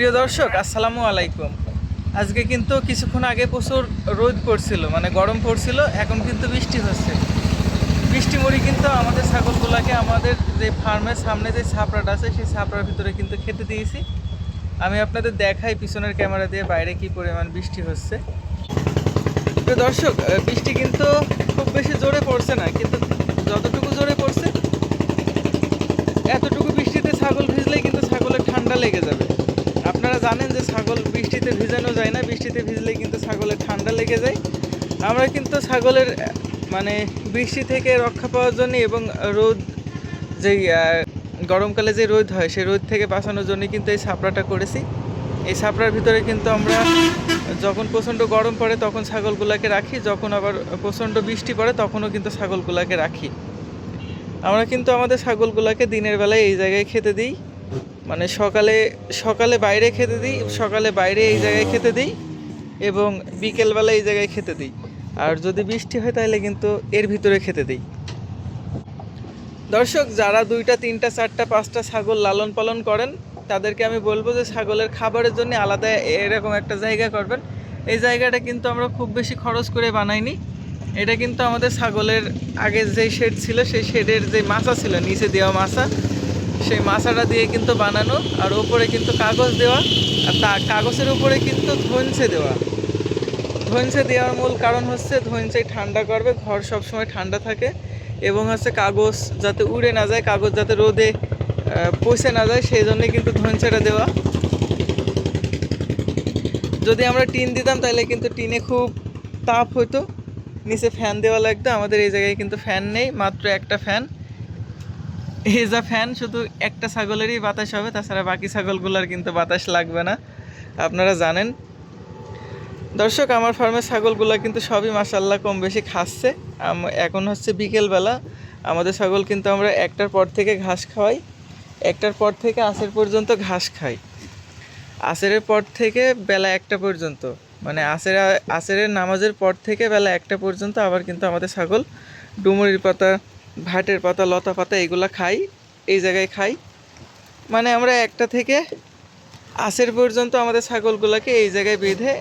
প্রিয় দর্শক, আসসালামু আলাইকুম। আজকে কিন্তু কিছুক্ষণ আগে প্রচুর রোদ পড়ছিল, মানে গরম পড়ছিল। এখন কিন্তু বৃষ্টি হচ্ছে। বৃষ্টি মুড়ি কিন্তু আমাদের ছাগলগুলোকে আমাদের যে ফার্মের সামনে যে ছাপড়াটা আছে সেই ছাপড়ার ভিতরে কিন্তু খেতে দিয়েছি। আমি আপনাদের দেখাই পিছনের ক্যামেরা দিয়ে বাইরে কি পরিমাণ বৃষ্টি হচ্ছে। প্রিয় দর্শক, বৃষ্টি কিন্তু খুব বেশি জোরে পড়ছে না, কিন্তু যতটুকু জোরে পড়ছে এতটুকু বৃষ্টিতে ছাগল ভিজলেই কিন্তু ছাগলের ঠান্ডা লেগে যাবে। আপনারা জানেন যে ছাগল বৃষ্টিতে ভিজানো যায় না, বৃষ্টিতে ভিজলেই কিন্তু ছাগলের ঠান্ডা লেগে যায়। আমরা কিন্তু ছাগলের মানে বৃষ্টি থেকে রক্ষা পাওয়ার জন্য এবং রোদ যেই গরমকালে যে রোদ হয় সেই রোদ থেকে বাঁচানোর জন্য কিন্তু এই ছাপড়াটা করেছি। এই ছাপড়ার ভিতরে কিন্তু আমরা যখন প্রচণ্ড গরম পড়ে তখন ছাগলগুলোকে রাখি, যখন আবার প্রচণ্ড বৃষ্টি পড়ে তখনও কিন্তু ছাগলগুলোকে রাখি। আমরা কিন্তু আমাদের ছাগলগুলোকে দিনের বেলায় এই জায়গায় খেতে দিই, মানে সকালে সকালে বাইরে খেতে দিই, সকালে বাইরে এই জায়গায় খেতে দিই এবং বিকেলবেলা এই জায়গায় খেতে দিই। আর যদি বৃষ্টি হয় তাহলে কিন্তু এর ভিতরে খেতে দিই। দর্শক, যারা 2টা 3টা 4টা 5টা ছাগল লালন পালন করেন তাদেরকে আমি বলবো যে ছাগলের খাবারের জন্য আলাদা এরকম একটা জায়গা করবেন। এই জায়গাটা কিন্তু আমরা খুব বেশি খরচ করে বানাইনি। এটা কিন্তু আমাদের ছাগলের আগে যে শেড ছিল সেই শেডের যে মাচা ছিল, নিচে দেওয়া মাচা, সেই মাচাটা দিয়ে কিন্তু বানানো। আর ওপরে কিন্তু কাগজ দেওয়া, আর কাগজের উপরে কিন্তু ধনসে দেওয়া। ধনসে দেওয়ার মূল কারণ হচ্ছে ধনসে ঠান্ডা করবে, ঘর সবসময় ঠান্ডা থাকে, এবং হচ্ছে কাগজ যাতে উড়ে না যায়, কাগজ যাতে রোদে পচে না যায়, সেই জন্যে কিন্তু ধনসেটা দেওয়া। যদি আমরা টিন দিতাম তাহলে কিন্তু টিনে খুব তাপ হতো, নিচে ফ্যান দেওয়া লাগতো। আমাদের এই জায়গায় কিন্তু ফ্যান নেই, মাত্র একটা ফ্যান। এই যা ফ্যান শুধু একটা ছাগলেরই বাতাস হবে, তাছাড়া বাকি ছাগলগুলোর কিন্তু বাতাস লাগবে না, আপনারা জানেন। দর্শক, আমার ফার্মের ছাগলগুলো কিন্তু সবই মাশাআল্লাহ কম বেশি খাচ্ছে। এখন হচ্ছে বিকেলবেলা, আমাদের ছাগল কিন্তু আমরা 1টার পর থেকে ঘাস খাওয়াই, 1টার পর থেকে আসর পর্যন্ত ঘাস খাই। আসরের পর থেকে বেলা 1টা পর্যন্ত, মানে আসরের নামাজের পর থেকে বেলা 1টা পর্যন্ত আবার কিন্তু আমাদের ছাগল ডুমুরির পাতা, ভাটের পাতা, লতা পাতা এগুলো খাই, এই জায়গায় খাই। মানে আমরা 1টা থেকে আসর পর্যন্ত আমাদের ছাগলগুলোকে এই জায়গায় বেঁধে,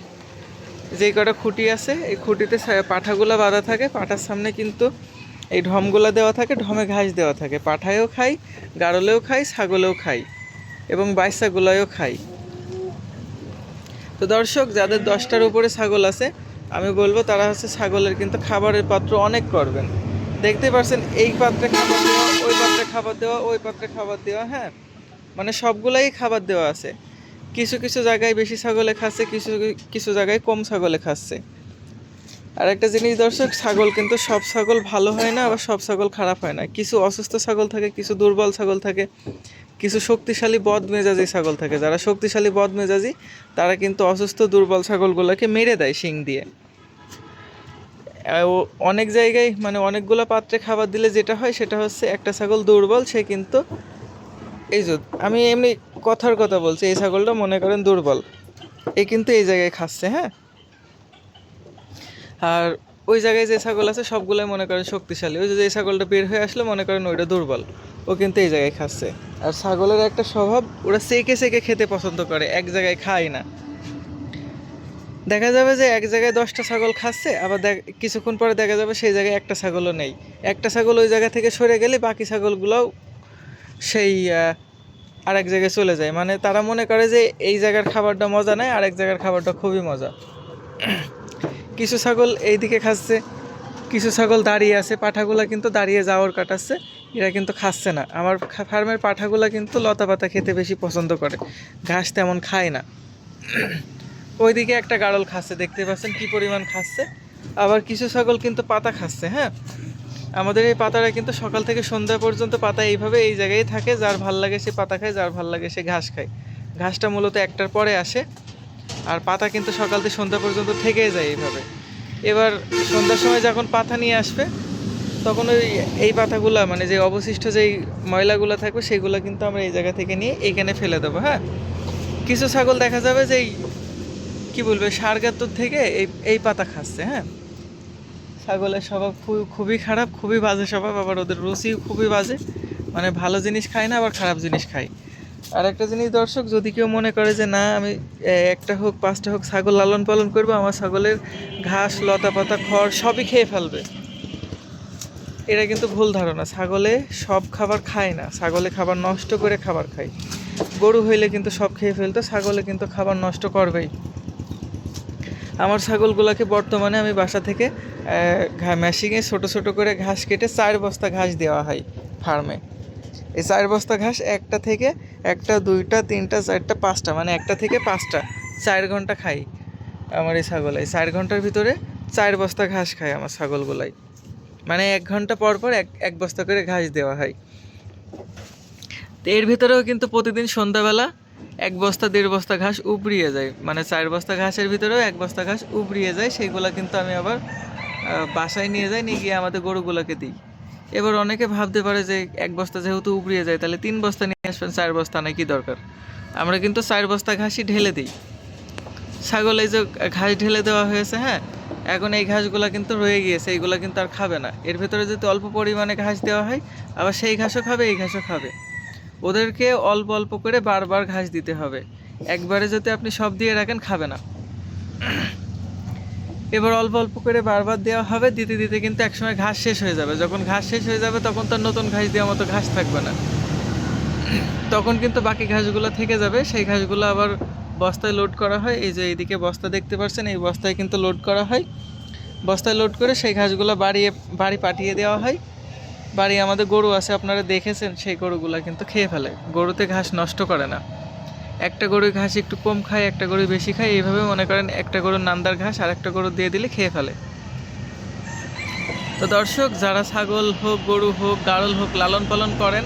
যেই কটা খুঁটি আছে এই খুঁটিতে পাঠাগুলো বাঁধা থাকে, পাঠার সামনে কিন্তু এই ঢমগুলো দেওয়া থাকে, ঢমে ঘাস দেওয়া থাকে। পাঠায়ও খাই, গাড়লেও খাই, ছাগলেও খাই এবং বাইসাগুলোও খাই। তো দর্শক, যাদের 10টার উপরে ছাগল আছে আমি বলবো তারা হচ্ছে ছাগলের কিন্তু খাবারের পাত্র অনেক করবেন। দেখতে পাচ্ছেন এই পাত্রে খাবার দেওয়া, ওই পাত্রে খাবার দেওয়া, ওই পাত্রে খাবার দেওয়া, হ্যাঁ, মানে সবগুলাই খাবার দেওয়া আছে। কিছু কিছু জায়গায় বেশি ছাগলে খাচ্ছে, কিছু কিছু জায়গায় কম ছাগলে খাচ্ছে। আর একটা জিনিস দর্শক, ছাগল কিন্তু সব ছাগল ভালো হয় না, আবার সব ছাগল খারাপ হয় না। কিছু অসুস্থ ছাগল থাকে, কিছু দুর্বল ছাগল থাকে, কিছু শক্তিশালী বদমেজাজি ছাগল থাকে। যারা শক্তিশালী বদমেজাজি তারা কিন্তু অসুস্থ দুর্বল ছাগলগুলোকে মেরে দেয় শিং দিয়ে। অনেক জায়গায় মানে অনেকগুলো পাত্রে খাবার দিলে যেটা হয় সেটা হচ্ছে একটা ছাগল দুর্বল, সে কিন্তু এই যে আমি এমনি কথার কথা বলছি, এই ছাগলটা মনে করেন দুর্বল, এ কিন্তু এই জায়গায় খাচ্ছে, হ্যাঁ। আর ওই জায়গায় যে ছাগল আছে সবগুলোই মনে করেন শক্তিশালী, ওই যে ছাগলটা বের হয়ে আসলে মনে করেন ওইটা দুর্বল, ও কিন্তু এই জায়গায় খাচ্ছে। আর ছাগলের একটা স্বভাব, ওরা সেকে সেকে খেতে পছন্দ করে, এক জায়গায় খায় না। দেখা যাবে যে এক জায়গায় 10টা ছাগল খাচ্ছে, আবার কিছুক্ষণ পরে দেখা যাবে সেই জায়গায় একটা ছাগলও নেই। একটা ছাগল ওই জায়গা থেকে সরে গেলে বাকি ছাগলগুলোও সেই আরেক জায়গায় চলে যায়। মানে তারা মনে করে যে এই জায়গার খাবারটা মজা নেয়, আরেক জায়গার খাবারটা খুবই মজা। কিছু ছাগল এইদিকে খাচ্ছে, কিছু ছাগল দাঁড়িয়ে আছে, পাঠাগুলা কিন্তু দাঁড়িয়ে যাওয়ার কাটাচ্ছে, এরা কিন্তু খাচ্ছে না। আমার ফার্মের পাঠাগুলা কিন্তু লতা পাতা খেতে বেশি পছন্দ করে, ঘাস তেমন খায় না। ওইদিকে একটা গাড়ল খাচ্ছে, দেখতে পাচ্ছেন কি পরিমাণ খাচ্ছে। আবার কিছু ছাগল কিন্তু পাতা খাচ্ছে, হ্যাঁ। আমাদের এই পাতাটা কিন্তু সকাল থেকে সন্ধ্যা পর্যন্ত পাতা এইভাবে এই জায়গায় থাকে, যার ভাল লাগে সে পাতা খায়, যার ভাল লাগে সে ঘাস খায়। ঘাসটা মূলত 1টার পরে আসে, আর পাতা কিন্তু সকাল থেকে সন্ধ্যা পর্যন্ত থেকেই যায় এইভাবে। এবার সন্ধ্যার সময় যখন পাতা নিয়ে আসবে তখন এই পাতাগুলা মানে যে অবশিষ্ট যেই ময়লাগুলো থাকবে সেগুলো কিন্তু আমরা এই জায়গা থেকে নিয়ে এইখানে ফেলে দেবো, হ্যাঁ। কিছু ছাগল দেখা যাবে যে কি বলবে সার গাত্তর থেকে এই পাতা খাচ্ছে, হ্যাঁ। ছাগলের স্বভাব খুবই খারাপ, খুবই বাজে স্বভাব, আবার ওদের রুচিও খুবই বাজে, মানে ভালো জিনিস খায় না, আবার খারাপ জিনিস খায়। আর একটা জিনিস দর্শক, যদি কেউ মনে করে যে না আমি একটা হোক 5টা হোক ছাগল লালন পালন করবো, আমার ছাগলের ঘাস লতা পাতা খড় সবই খেয়ে ফেলবে, এটা কিন্তু ভুল ধারণা। ছাগলে সব খাবার খায় না, ছাগলে খাবার নষ্ট করে খাবার খায়। গরু হইলে কিন্তু সব খেয়ে ফেলতো, ছাগলে কিন্তু খাবার নষ্ট করবেই। আমার ছাগলগুলোকে বর্তমানে আমি বাসা থেকে মেশিনে ছোট ছোট করে ঘাস কেটে 4 বস্তা ঘাস দেওয়া হয় ফার্মে। এই 4 বস্তা ঘাস একটা থেকে একটা, দুইটা, তিনটা, চারটা, 5টা, মানে একটা থেকে 5টা 4 ঘন্টা খাই আমার এই ছাগলাই। 4 ঘন্টার ভিতরে 4 বস্তা ঘাস খায় আমার ছাগলগুলাই, মানে 1 ঘন্টা পর পর এক বস্তা করে ঘাস দেওয়া হয়। তো এর ভিতরেও কিন্তু প্রতিদিন সন্ধ্যাবেলা 1 বস্তা 1.5 বস্তা ঘাস উবড়িয়ে যায়, মানে 4 বস্তা ঘাসের ভিতরেও 1 বস্তা ঘাস উবড়িয়ে যায়। সেইগুলো কিন্তু আমি আবার বাসায় নিয়ে যাই, নিয়ে গিয়ে আমাদের গরুগুলোকে দিই। এবার অনেকে ভাবতে পারে যে 1 বস্তা যেহেতু উবড়িয়ে যায় তাহলে 3 বস্তা নিয়ে আসবেন, 4 বস্তা আনার কি দরকার। আমরা কিন্তু 4 বস্তা ঘাসই ঢেলে দিই। ছাগল এই যে ঘাস ঢেলে দেওয়া হয়েছে, হ্যাঁ, এখন এই ঘাসগুলো কিন্তু রয়ে গিয়েছে, এইগুলো কিন্তু আর খাবে না। এর ভেতরে যদি অল্প পরিমাণে ঘাস দেওয়া হয়, আবার সেই ঘাসও খাবে, এই ঘাসও খাবে। ওদেরকে অল্প অল্প করে বারবার ঘাস দিতে হবে, একবারে যদি আপনি সব দিয়ে রাখেন খাবে না। এবার অল্প অল্প করে বারবার দেওয়া হবে, দিতে দিতে কিন্তু একসময় ঘাস শেষ হয়ে যাবে। যখন ঘাস শেষ হয়ে যাবে তখন তার নতুন ঘাস দেওয়ার মতো ঘাস থাকবে না, তখন কিন্তু বাকি ঘাসগুলো থেকে যাবে। সেই ঘাসগুলো আবার বস্তায় লোড করা হয়। এই যে এইদিকে বস্তা দেখতে পাচ্ছেন, এই বস্তায় কিন্তু লোড করা হয়। বস্তায় লোড করে সেই ঘাসগুলো বাড়ি পাঠিয়ে দেওয়া হয়। বাড়ি আমাদের গরু আছে, আপনারা দেখেছেন, সেই গরুগুলো কিন্তু খেয়ে ফেলে। গরুতে ঘাস নষ্ট করে না। একটা গরুর ঘাস একটু কম খায়, একটা গরু বেশি খায়, এইভাবে মনে করেন একটা গরুর নান্দার ঘাস আর একটা গরু দিয়ে দিলে খেয়ে ফেলে। তো দর্শক, যারা ছাগল হোক, গরু হোক, গাড়ল হোক লালন পালন করেন,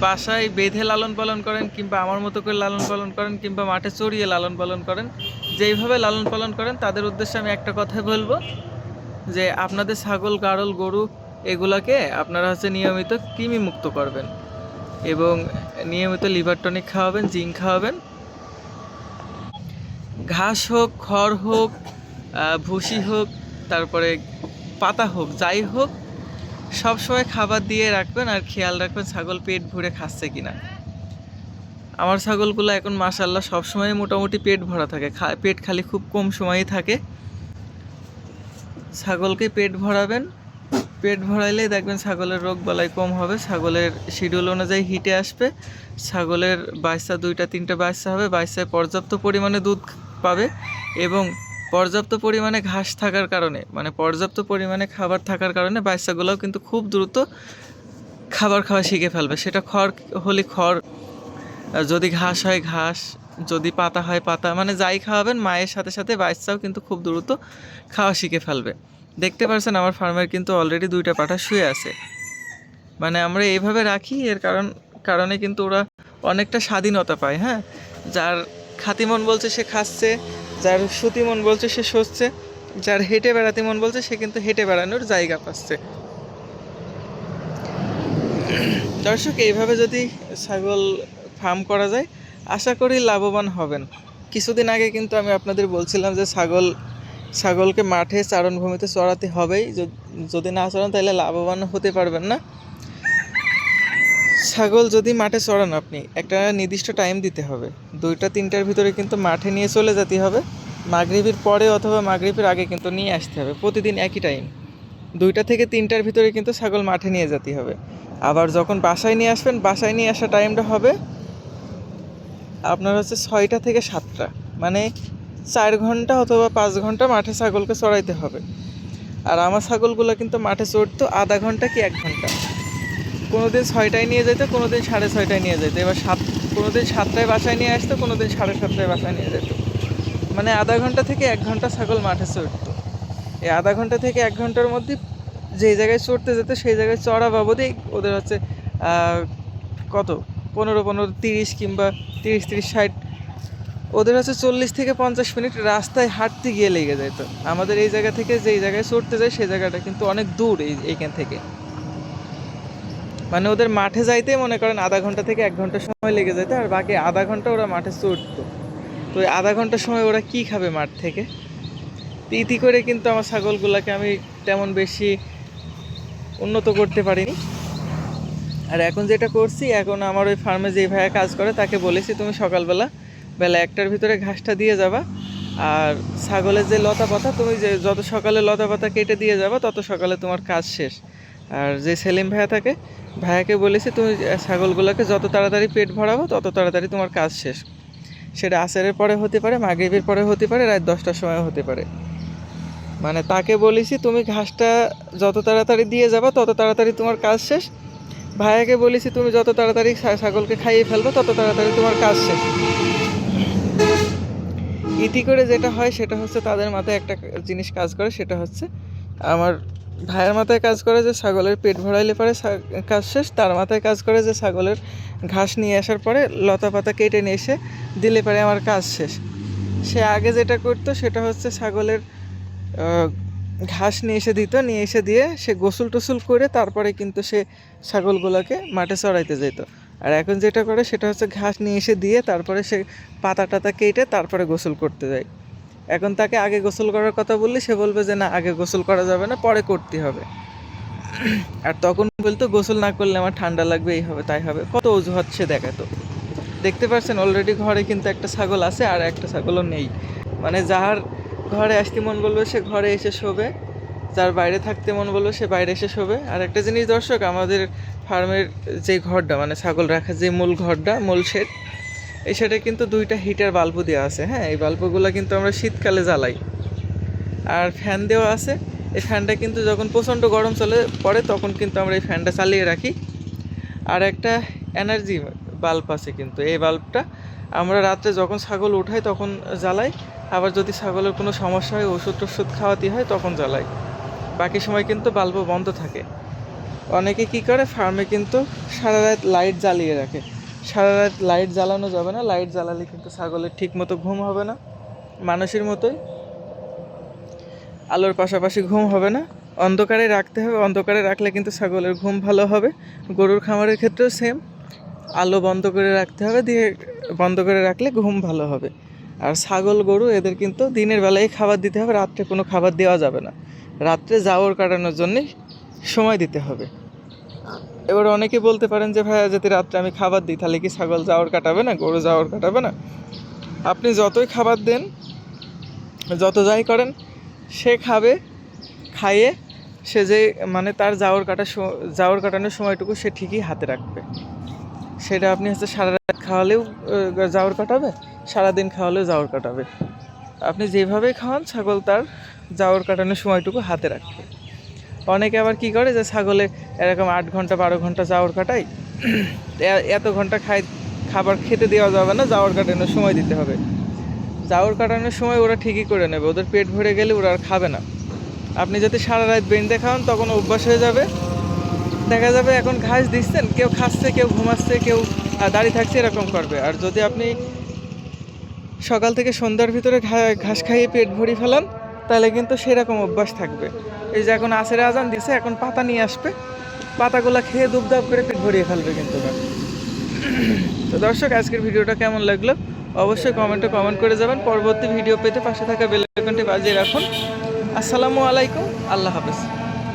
বাসায় বেঁধে লালন পালন করেন, কিংবা আমার মতো করে লালন পালন করেন, কিংবা মাঠে চড়িয়ে লালন পালন করেন, যেইভাবে লালন পালন করেন তাদের উদ্দেশ্যে আমি একটা কথাই বলবো, যে আপনাদের ছাগল গাড়ল গরু এগুলাকে আপনারা নিয়মিত কৃমি মুক্ত করবেন, এবং নিয়মিত লিভার টনিক খাওয়াবেন, জিঙ্ক খাওয়াবেন। ঘাস হোক, খড় হোক, ভুসি হোক, তারপরে পাতা হোক, যাই হোক, সব সময় খাবার দিয়ে রাখবেন, আর খেয়াল রাখবেন ছাগল পেট ভরে খাচ্ছে কিনা। আমার ছাগলগুলো এখন মাশাআল্লাহ সবসময় মোটামুটি পেট ভরা থাকে, পেট খালি খুব কম সময়ই থাকে। ছাগলকে পেট ভরাবেন, পেট ভরাইলেই দেখবেন ছাগলের রোগ বালাই কম হবে, ছাগলের শিডিউল অনুযায়ী হিটে আসবে, ছাগলের বাচ্চা 2টা 3টা বাচ্চা হবে, বাচ্চায় পর্যাপ্ত পরিমাণে দুধ পাবে, এবং পর্যাপ্ত পরিমাণে ঘাস থাকার কারণে, মানে পর্যাপ্ত পরিমাণে খাবার থাকার কারণে বাচ্চাগুলোও কিন্তু খুব দ্রুত খাবার খাওয়া শিখে ফেলবে। সেটা খড় হলে খড়, যদি ঘাস হয় ঘাস, যদি পাতা হয় পাতা, মানে যাই খাওয়াবেন মায়ের সাথে সাথে বাচ্চাও কিন্তু খুব দ্রুত খাওয়া শিখে ফেলবে। দেখতে পাচ্ছেন আমার ফার্মের কিন্তু অলরেডি 2টা পাঠা শুয়ে আছে। মানে আমরা এইভাবে রাখি, এর কারণে কিন্তু ওরা অনেকটা স্বাধীনতা পায়। হ্যাঁ, যার খাতি মন বলছে সে খাচ্ছে, যার সুতি মন বলছে সে শোচ্ছে, যার হেঁটে বেড়াতে মন বলছে সে কিন্তু হেঁটে বেড়ানোর জায়গা পাচ্ছে। দর্শক, এইভাবে যদি ছাগল ফার্ম করা যায়, আশা করি লাভবান হবেন। কিছুদিন আগে কিন্তু আমি আপনাদের বলছিলাম যে ছাগলকে মাঠে চারণভূমিতে চড়াতে হবেই, যদি না চড়ান তাহলে লাভবান হতে পারবেন না। ছাগল যদি মাঠে চড়ান, আপনি একটা নির্দিষ্ট টাইম দিতে হবে, 2টা 3টার ভিতরে কিন্তু মাঠে নিয়ে চলে যেতে হবে। মাগরিবের পরে অথবা মাগরিবের আগে কিন্তু নিয়ে আসতে হবে, প্রতিদিন একই টাইম 2টা থেকে 3টার ভিতরে কিন্তু ছাগল মাঠে নিয়ে যেতে হবে। আবার যখন বাসায় নিয়ে আসবেন, বাসায় নিয়ে আসা টাইমটা হবে আপনার 6টা থেকে 7টা, মানে 4 ঘন্টা অথবা 5 ঘন্টা মাঠে ছাগলকে চড়াইতে হবে। আর আমার ছাগলগুলো কিন্তু মাঠে চড়তো আধা ঘন্টা কি 1 ঘন্টা, কোনোদিন 6টায় নিয়ে যেত, কোনোদিন 6:30টায় নিয়ে যেত, এবার কোনোদিন 7টায় বাসায় নিয়ে আসতো, কোনোদিন 7:30টায় বাসায় নিয়ে যেত, মানে আধা ঘন্টা থেকে 1 ঘন্টা ছাগল মাঠে চড়তো। এই আধা ঘন্টা থেকে 1 ঘন্টার মধ্যে যেই জায়গায় চড়তে যেত সেই জায়গায় চড়া বাবদেই ওদের কত 15-15, 30 কিংবা 30-30-60, ওদের 40 থেকে 50 মিনিট রাস্তায় হাঁটতে গিয়ে লেগে যেত। আমাদের এই জায়গা থেকে যেই জায়গায় চড়তে যায় সেই জায়গাটা কিন্তু অনেক দূর এইখান থেকে, মানে ওদের মাঠে যাইতে মনে করেন আধা ঘন্টা থেকে 1 ঘন্টা সময় লেগে যেত, আর বাকি আধা ঘন্টা ওরা মাঠে চড়তো। তো এই আধা ঘন্টা সময় ওরা কি খাবে মাঠ থেকে? ইতি করে কিন্তু আমার ছাগলগুলোকে আমি তেমন বেশি উন্নত করতে পারিনি। আর এখন যেটা করছি, এখন আমার ওই ফার্মে যেই ভাইয়া কাজ করে তাকে বলেছি তুমি সকালবেলা বেলা 1টার ভিতরে ঘাসটা দিয়ে যাবা, আর ছাগলের যে লতা পাতা তুমি যে যত সকালে লতা পাতা কেটে দিয়ে যাবা তত সকালে তোমার কাজ শেষ। আর যে সেলিম ভাইয়া থাকে, ভাইয়াকে বলেছি তুমি ছাগলগুলোকে যত তাড়াতাড়ি পেট ভরাবো তত তাড়াতাড়ি তোমার কাজ শেষ। সেটা আসরের পরে হতে পারে, মাগরিবের পরে হতে পারে, রাত 10টার সময় হতে পারে। মানে তাকে বলেছি তুমি ঘাসটা যত তাড়াতাড়ি দিয়ে যাবা তত তাড়াতাড়ি তোমার কাজ শেষ। ভাইয়াকে বলেছি তুমি যত তাড়াতাড়ি ছাগলকে খাইয়ে ফেলবে তত তাড়াতাড়ি তোমার কাজ শেষ। ইতি করে যেটা হয় সেটা হচ্ছে তাদের মাথায় একটা জিনিস কাজ করে, সেটা হচ্ছে আমার ভাইয়ের মাথায় কাজ করে যে ছাগলের পেট ভরাইলে পরে কাজ শেষ, তার মাথায় কাজ করে যে ছাগলের ঘাস নিয়ে আসার পরে লতা পাতা কেটে নিয়ে এসে দিলে পরে আমার কাজ শেষ। সে আগে যেটা করতো সেটা হচ্ছে ছাগলের ঘাস নিয়ে এসে দিত, নিয়ে এসে দিয়ে সে গোসল টোসল করে তারপরে কিন্তু সে ছাগলগুলোকে মাঠে চড়াইতে যেত। আর এখন যেটা করে সেটা হচ্ছে ঘাস নিয়ে এসে দিয়ে তারপরে সে পাতা টাতা কেটে তারপরে গোসল করতে যায়। এখন তাকে আগে গোসল করার কথা বললে সে বলবে যে না, আগে গোসল করা যাবে না, পরে করতে হবে। আর তখন বলতো গোসল না করলে আমার ঠান্ডা লাগবে, এই হবে তাই হবে, কত অজুহাত সে দেখাতো। দেখতে পাচ্ছেন অলরেডি ঘরে কিন্তু একটা ছাগল আছে আর একটা ছাগলও নেই। মানে যার ঘরে আসতে মন বলবে সে ঘরে এসে শোবে, যার বাইরে থাকতে মন বলবে সে বাইরে এসে শোবে। আর একটা জিনিস দর্শক, আমাদের ফার্মের যে ঘরটা মানে ছাগল রাখার যে মূল ঘরটা, মূল শেড, এই শেডে কিন্তু 2টা হিটার বাল্বও দেওয়া আছে। হ্যাঁ, এই বাল্বগুলো কিন্তু আমরা শীতকালে জ্বালাই। আর ফ্যান দেওয়া আছে, এই ফ্যানটা কিন্তু যখন প্রচণ্ড গরম চলে পড়ে তখন কিন্তু আমরা এই ফ্যানটা চালিয়ে রাখি। আর একটা এনার্জি বাল্ব আছে, কিন্তু এই বাল্বটা আমরা রাত্রে যখন ছাগল উঠাই তখন জ্বালাই, আবার যদি ছাগলের কোনো সমস্যা হয় ওষুধ টষুধ খাওয়াতে হয় তখন জ্বালাই। বাকি সময় কিন্তু বাল্ব বন্ধ থাকে। অনেকে কি করে ফার্মে কিন্তু সারা রাত লাইট জ্বালিয়ে রাখে। সারা রাত লাইট জ্বালানো যাবে না, লাইট জ্বালালে কিন্তু ছাগলের ঠিক মতো ঘুম হবে না, মানুষের মতোই আলোর পাশাপাশি ঘুম হবে না। অন্ধকারে রাখতে হবে, অন্ধকারে রাখলে কিন্তু ছাগলের ঘুম ভালো হবে। গরুর খামারের ক্ষেত্রেও সেম, আলো বন্ধ করে রাখতে হবে, দিয়ে বন্ধ করে রাখলে ঘুম ভালো হবে। আর ছাগল গরু এদের কিন্তু দিনের বেলায় খাবার দিতে হবে, রাত্রে কোনো খাবার দেওয়া যাবে না। রাত্রে জাওর কাটানোর জন্যে সময় দিতে হবে। এবার অনেকে বলতে পারেন যে ভাইয়া যদি রাত্রে আমি খাবার দিই তাহলে কি ছাগল জাওর কাটাবে না, গরু জাওর কাটাবে না? আপনি যতই খাবার দেন, যত যাই করেন, সে খাবে, খাইয়ে সে যে মানে তার জাওর কাটানোর সময়টুকু সে ঠিকই হাতে রাখবে। সেটা আপনি হচ্ছে সারা রাত খাওয়ালেও জাওর কাটাবে, সারাদিন খাওয়ালেও জাওর কাটাবে। আপনি যেভাবেই খাওয়ান ছাগল তার জাওর কাটানোর সময়টুকু হাতে রাখবে। অনেকে আবার কি করে যে ছাগলে এরকম 8 ঘন্টা 12 ঘন্টা জাওর কাটায়, এত ঘন্টা খাবার খেতে দেওয়া যাবে না, জাওর কাটানোর সময় দিতে হবে। জাওর কাটানোর সময় ওরা ঠিকই করে নেবে, ওদের পেট ভরে গেলে ওরা আর খাবে না। আপনি যদি সারা রাত বেঁধে খাওয়ান তখন অভ্যাস হয়ে যাবে, দেখা যাবে এখন ঘাস দিচ্ছেন, কেউ খাচ্ছে, কেউ ঘুমাচ্ছে, কেউ দাঁড়িয়ে থাকছে, এরকম করবে। আর যদি আপনি সকাল থেকে সন্ধ্যার ভিতরে ঘাস খাইয়ে পেট ভরি ফেলান তাহলে কিন্তু সেরকম অভ্যাস থাকবে। এই যে এখন আসরের আজান দিছে, এখন পাতা নিয়ে আসবে, পাতাগুলো খেয়ে দুবদাব করে পেট ভরিয়ে ফেলবে কিন্তু না। তো দর্শক, আজকের ভিডিওটা কেমন লাগলো অবশ্যই কমেন্টে কমেন্ট করে যাবেন। পরবর্তী ভিডিও পেতে পাশে থাকা বেল আইকনটি বাজিয়ে রাখুন। আসসালামু আলাইকুম, আল্লাহ হাফেজ।